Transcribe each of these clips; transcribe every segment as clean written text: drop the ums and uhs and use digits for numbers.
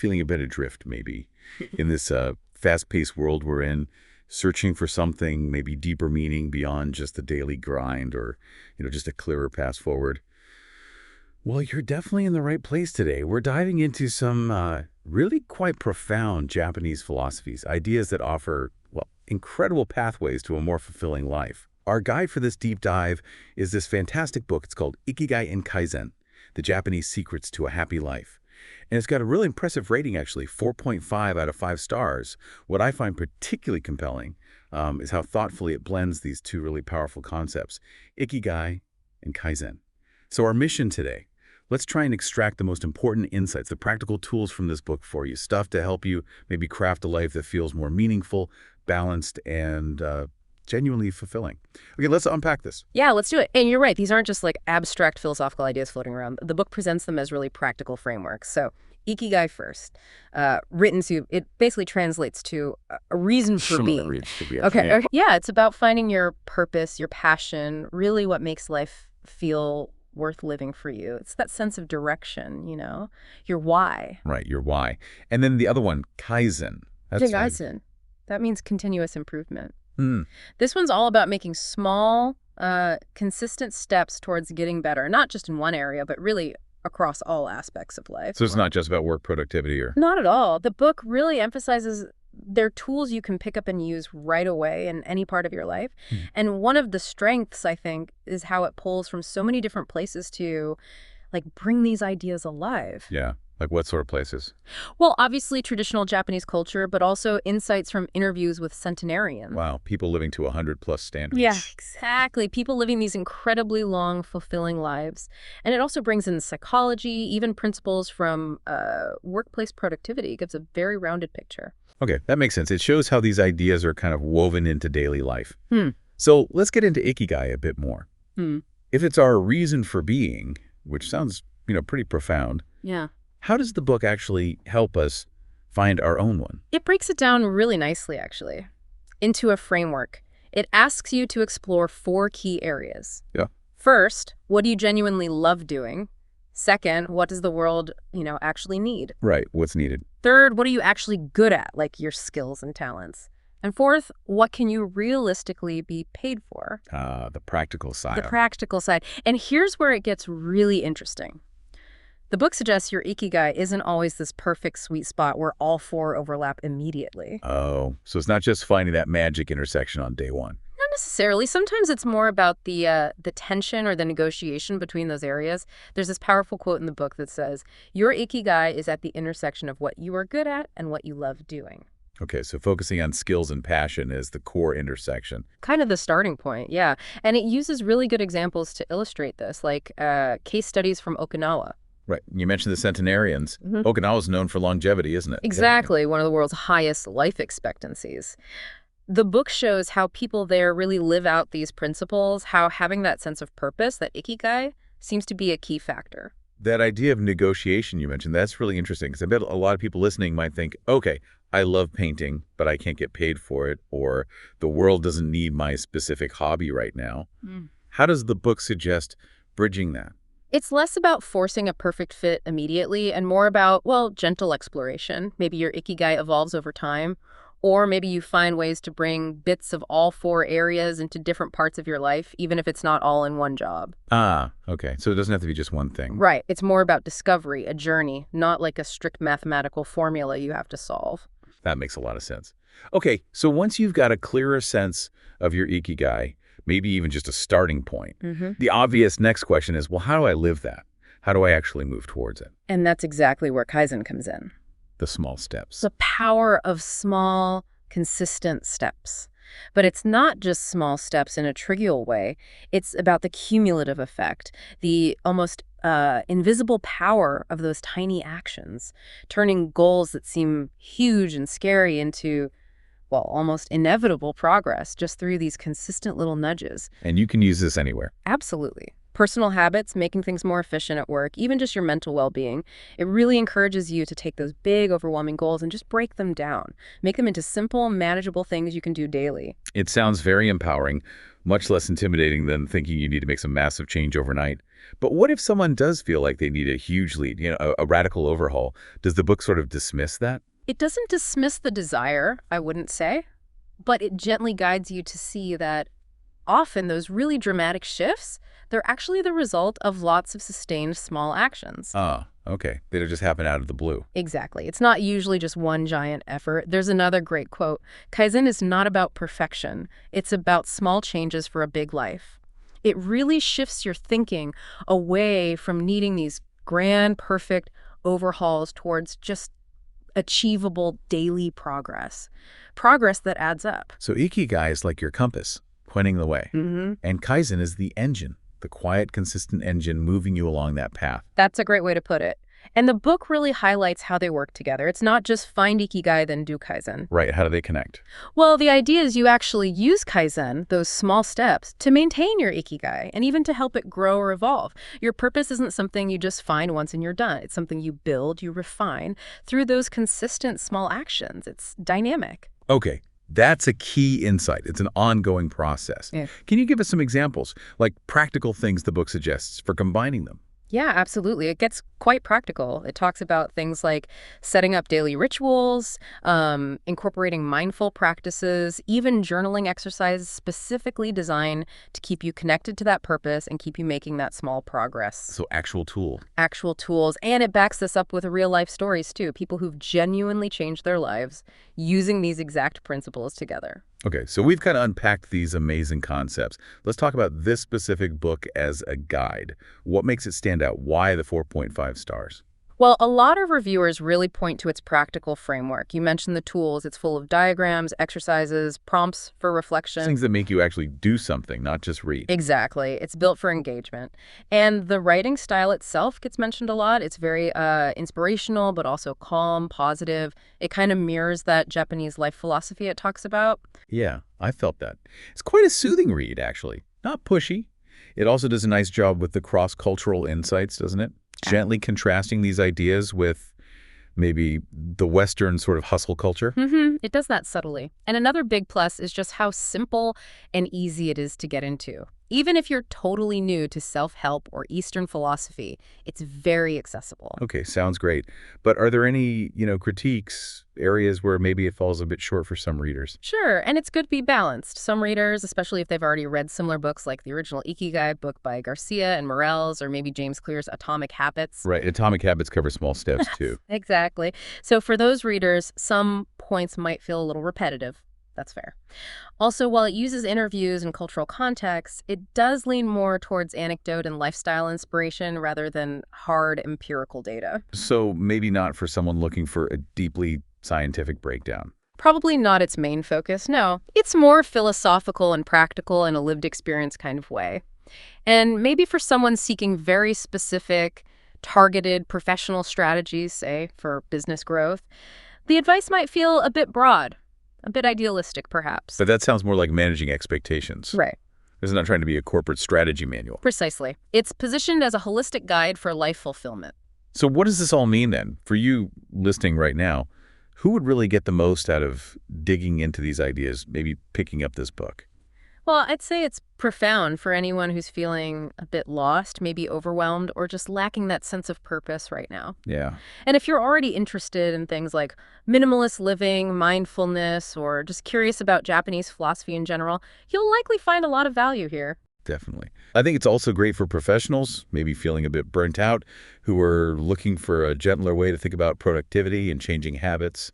feeling a bit adrift maybe in this fast-paced world we're in, searching for something, maybe deeper meaning beyond just the daily grind or, just a clearer path forward. Well, you're definitely in the right place today. We're diving into some really quite profound Japanese philosophies, ideas that offer, well, incredible pathways to a more fulfilling life. Our guide for this deep dive is this fantastic book. It's called Ikigai Kaizen, The Japanese Secrets to a Happy Life. And it's got a really impressive rating, actually, 4.5 out of 5 stars. What I find particularly compelling is how thoughtfully it blends these two really powerful concepts, Ikigai and Kaizen. So our mission today, let's try and extract the most important insights, the practical tools from this book for you, stuff to help you maybe craft a life that feels more meaningful, balanced, and genuinely fulfilling. Okay, let's unpack this. Yeah, let's do it. And you're right. These aren't just like abstract philosophical ideas floating around. The book presents them as really practical frameworks. So Ikigai first, it basically translates to a reason for being. Okay. Yeah, it's about finding your purpose, your passion, really what makes life feel worth living for you. It's that sense of direction, your why. Right, your why. And then the other one, Kaizen. Kaizen. That means continuous improvement. This one's all about making small, consistent steps towards getting better, not just in one area, but really across all aspects of life. So it's not just about work productivity or... Not at all. The book really emphasizes they're tools you can pick up and use right away in any part of your life. And one of the strengths, I think, is how it pulls from so many different places to bring these ideas alive. Yeah. Like what sort of places? Well, obviously traditional Japanese culture, but also insights from interviews with centenarians. Wow, people living to 100+ standards. Yeah, exactly. People living these incredibly long, fulfilling lives. And it also brings in psychology, even principles from workplace productivity. It gives a very rounded picture. Okay, that makes sense. It shows how these ideas are kind of woven into daily life. So let's get into Ikigai a bit more. If it's our reason for being, which sounds, pretty profound. Yeah. How does the book actually help us find our own one? It breaks it down really nicely, actually, into a framework. It asks you to explore 4 key areas. Yeah. First, what do you genuinely love doing? Second, what does the world, actually need? Right, what's needed. Third, what are you actually good at, like your skills and talents? And fourth, what can you realistically be paid for? The practical side. The practical side. And here's where it gets really interesting. The book suggests your Ikigai isn't always this perfect sweet spot where all 4 overlap immediately. Oh, so it's not just finding that magic intersection on day one. Not necessarily. Sometimes it's more about the tension or the negotiation between those areas. There's this powerful quote in the book that says, your Ikigai is at the intersection of what you are good at and what you love doing. Okay, so focusing on skills and passion is the core intersection. Kind of the starting point, yeah. And it uses really good examples to illustrate this, like case studies from Okinawa. Right. You mentioned the centenarians. Okinawa is known for longevity, isn't it? Exactly. One of the world's highest life expectancies. The book shows how people there really live out these principles, how having that sense of purpose, that Ikigai, seems to be a key factor. That idea of negotiation you mentioned, that's really interesting because I bet a lot of people listening might think, okay, I love painting, but I can't get paid for it, or the world doesn't need my specific hobby right now. How does the book suggest bridging that? It's less about forcing a perfect fit immediately and more about, gentle exploration. Maybe your Ikigai evolves over time, or maybe you find ways to bring bits of all 4 areas into different parts of your life, even if it's not all in one job. Ah, okay. So it doesn't have to be just one thing. Right. It's more about discovery, a journey, not like a strict mathematical formula you have to solve. That makes a lot of sense. Okay, so once you've got a clearer sense of your Ikigai, maybe even just a starting point, the obvious next question is, well, how do I live that? How do I actually move towards it? And that's exactly where Kaizen comes in. The small steps. The power of small, consistent steps. But it's not just small steps in a trivial way. It's about the cumulative effect, the almost invisible power of those tiny actions, turning goals that seem huge and scary into almost inevitable progress just through these consistent little nudges. And you can use this anywhere. Absolutely. Personal habits, making things more efficient at work, even just your mental well-being. It really encourages you to take those big, overwhelming goals and just break them down. Make them into simple, manageable things you can do daily. It sounds very empowering, Much less intimidating than thinking you need to make some massive change overnight. But what if someone does feel like they need a huge lead, a radical overhaul? Does the book sort of dismiss that? It doesn't dismiss the desire, I wouldn't say, but it gently guides you to see that often those really dramatic shifts, they're actually the result of lots of sustained small actions. Ah, okay. They don't just happen out of the blue. Exactly. It's not usually just one giant effort. There's another great quote. Kaizen is not about perfection. It's about small changes for a big life. It really shifts your thinking away from needing these grand, perfect overhauls towards just achievable daily progress. Progress that adds up. So Ikigai is like your compass, pointing the way. And Kaizen is the engine, the quiet, consistent engine moving you along that path. That's a great way to put it. And the book really highlights how they work together. It's not just find Ikigai, then do Kaizen. Right. How do they connect? Well, the idea is you actually use Kaizen, those small steps, to maintain your Ikigai and even to help it grow or evolve. Your purpose isn't something you just find once and you're done. It's something you build, you refine through those consistent small actions. It's dynamic. Okay. That's a key insight. It's an ongoing process. Yeah. Can you give us some examples, like practical things the book suggests for combining them? Yeah, absolutely. It gets quite practical. It talks about things like setting up daily rituals, incorporating mindful practices, even journaling exercises specifically designed to keep you connected to that purpose and keep you making that small progress. So actual tool. Actual tools. And it backs this up with real life stories, too. People who've genuinely changed their lives using these exact principles together. Okay, so we've kind of unpacked these amazing concepts. Let's talk about this specific book as a guide. What makes it stand out? Why the 4.5 stars? Well, a lot of reviewers really point to its practical framework. You mentioned the tools. It's full of diagrams, exercises, prompts for reflection. Things that make you actually do something, not just read. Exactly. It's built for engagement. And the writing style itself gets mentioned a lot. It's very inspirational, but also calm, positive. It kind of mirrors that Japanese life philosophy it talks about. Yeah, I felt that. It's quite a soothing read, actually. Not pushy. It also does a nice job with the cross-cultural insights, doesn't it? Gently contrasting these ideas with maybe the Western sort of hustle culture. It does that subtly. And another big plus is just how simple and easy it is to get into. Even if you're totally new to self-help or Eastern philosophy, it's very accessible. Okay, sounds great. But are there any, critiques, areas where maybe it falls a bit short for some readers? Sure, and it's good to be balanced. Some readers, especially if they've already read similar books like the original Ikigai book by Garcia and Miralles, or maybe James Clear's Atomic Habits. Right, Atomic Habits cover small steps, too. Exactly. So for those readers, some points might feel a little repetitive. That's fair. Also, while it uses interviews and cultural context, it does lean more towards anecdote and lifestyle inspiration rather than hard empirical data. So maybe not for someone looking for a deeply scientific breakdown. Probably not its main focus, no. It's more philosophical and practical in a lived experience kind of way. And maybe for someone seeking very specific, targeted professional strategies, say, for business growth, the advice might feel a bit broad. A bit idealistic, perhaps. But that sounds more like managing expectations. Right. This is not trying to be a corporate strategy manual. Precisely. It's positioned as a holistic guide for life fulfillment. So what does this all mean then? For you listening right now, who would really get the most out of digging into these ideas, maybe picking up this book? Well, I'd say it's profound for anyone who's feeling a bit lost, maybe overwhelmed, or just lacking that sense of purpose right now. Yeah. And if you're already interested in things like minimalist living, mindfulness, or just curious about Japanese philosophy in general, you'll likely find a lot of value here. Definitely. I think it's also great for professionals, maybe feeling a bit burnt out, who are looking for a gentler way to think about productivity and changing habits.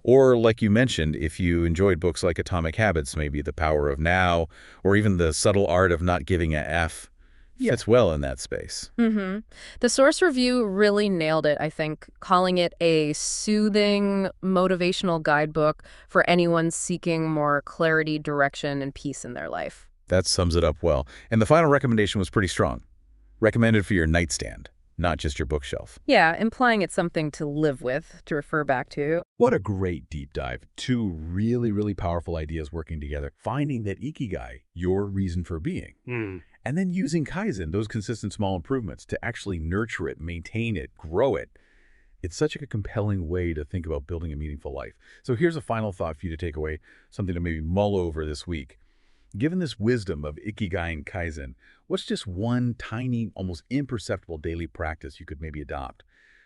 Or, like you mentioned, if you enjoyed books like Atomic Habits, maybe The Power of Now, or even The Subtle Art of Not Giving a F, fits well in that space. The source review really nailed it, I think, calling it a soothing, motivational guidebook for anyone seeking more clarity, direction, and peace in their life. That sums it up well. And the final recommendation was pretty strong. Recommended for your nightstand, not just your bookshelf. Yeah, implying it's something to live with, to refer back to. What a great deep dive. Two really, really powerful ideas working together. Finding that Ikigai, your reason for being. And then using Kaizen, those consistent small improvements, to actually nurture it, maintain it, grow it. It's such a compelling way to think about building a meaningful life. So here's a final thought for you to take away, something to maybe mull over this week. Given this wisdom of Ikigai and Kaizen, what's just one tiny, almost imperceptible daily practice you could maybe adopt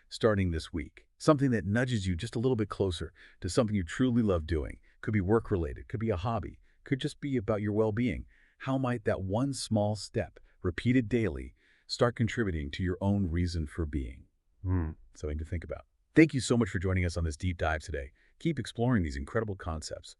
starting this week? Something that nudges you just a little bit closer to something you truly love doing. Could be work-related, could be a hobby, could just be about your well-being. How might that one small step, repeated daily, start contributing to your own reason for being? Something to think about. Thank you so much for joining us on this deep dive today. Keep exploring these incredible concepts.